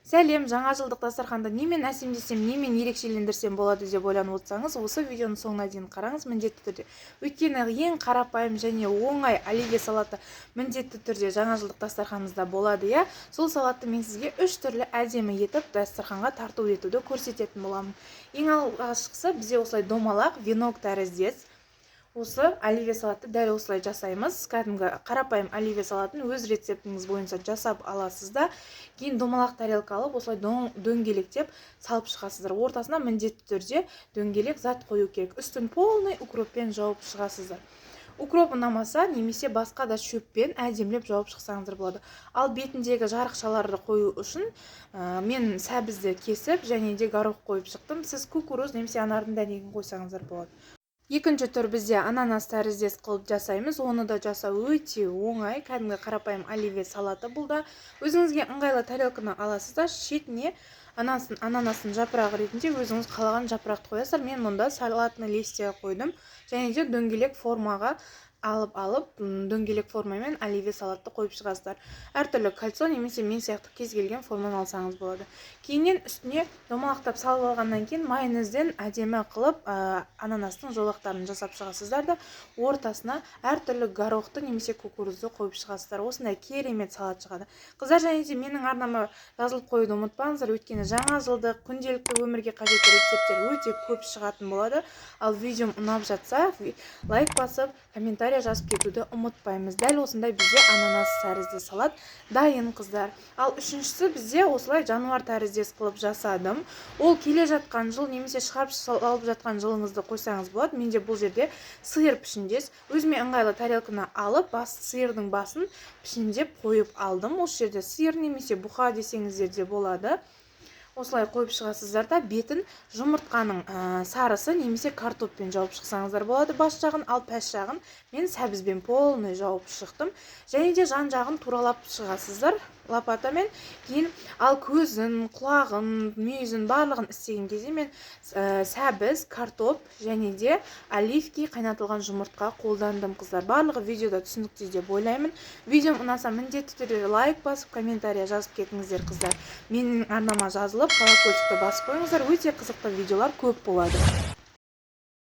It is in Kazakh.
Сәлем, жаңа жылдық дастарханды немен әсемдесем, немен ерекшелендірсем болады деп ойланып отырсаңыз, осы видеоның соңына дейін қараңыз міндетті түрде. Өйткені ең қарапайым және оңай оливье салаты міндетті түрде жаңа жылдық дастарханымызда болады, иә. Сол салатты мен сізге 3 түрлі әдемі етіп дастарханға тарту етуді көрсететін боламын. Ең алғашқысы бізде осылай домалақ, венок тәріздес. Осы оливье салатты дәл осылай жасаймыз. Кәдімгі қарапайым оливье салатын өз рецептіңіз бойынша жасап аласыз да, кейін домалақ тарелка алып, осылай дөңгелектеп салып шығасыздар. Ортасына міндетті түрде дөңгелек зат қою керек. Үстін полный укроппен жауып шығасыздар. Укроп ұнамаса, немесе басқа да шөппен әдемілеп жауып шықсаңыздар болады. Ал бетіндегі жарықшаларды қою үшін мен сәбізді кесіп, және де горох қойып шықтым. Сіз кукуруз немесе анардың дәнегін қойсаңыздар болады. Екінші түр бізде ананас тәріздес қылып жасаймыз. Оны да жасау өте оңай, кәдімгі қарапайым оливье салаты бұл да. Өзіңізге ыңғайлы тарелканы аласыз да, шетіне ананасын жапырағы ретінде өзіңіз қалаған жапырақты қоясыздар. Мен мұнда салатны листья қойдым, және де дөңгелек формаға алып дөңгелек формамен оливье салатты қойып шығасыздар. Әртүрлі кольцо немесе мен сияқты кез келген форманы алсаңыз болады. Кейіннен үстіне домалақтап салып алғаннан кейін майонезден әдемі қылып ананастың жолақтарын жасап шығасыздар да, ортасына әртүрлі горохты немесе кукурузды қойып шығасыздар. Осындай керемет салат шығады. Қыздар, және де менің арнама жазылып қоюды ұмытпаңыздар, өйткені жаңа жылдық күнделікті өмірге қажетті рецепттер өте көп шығатын болады. Ал видеом ұнап жатса, лайк басып, комментарий жазып кетуді ұмытпаймыз. Дәл осындай бізде ананас тәрізді салат дайын, қыздар. Ал үшіншісі бізде осылай жануар тәріздес қылып жасадым. Ол келе жатқан жыл немесе шығарып салып жатқан жылыңызды қойсаңыз болады. Менде бұл жерде сиыр пішіндес. Өзіме ыңғайлы тарелканы алып, сиырдың басын пішіндеп қойып алдым. Осы жерде сиыр немесе бұқа десеңіздер де болады. Осылай қойып шығасыздар да, бетін жұмыртқаның сарысы немесе картоппен жауып шықсаңыздар болады бас жағын, ал пәс жағын мен сәбізбен полный жауып шықтым. Және де жан жағын туралап шығасыздар лопатамен. Кейін ал көзін, құлағын, мүйізін барлығын істеген кезде мен сәбіз, картоп және де оливки қайнатылған жұмыртқа қолдандым, қыздар. Барлығы видеода түсінікті деп ойлаймын. Видеом ұнаса міндетті түрде лайк басып, комментария жазып кетіңіздер, қыздар. Менің арнама жазылып, колокольчикті басып қойыңыздар. Өте қызықты видеолар көп болады.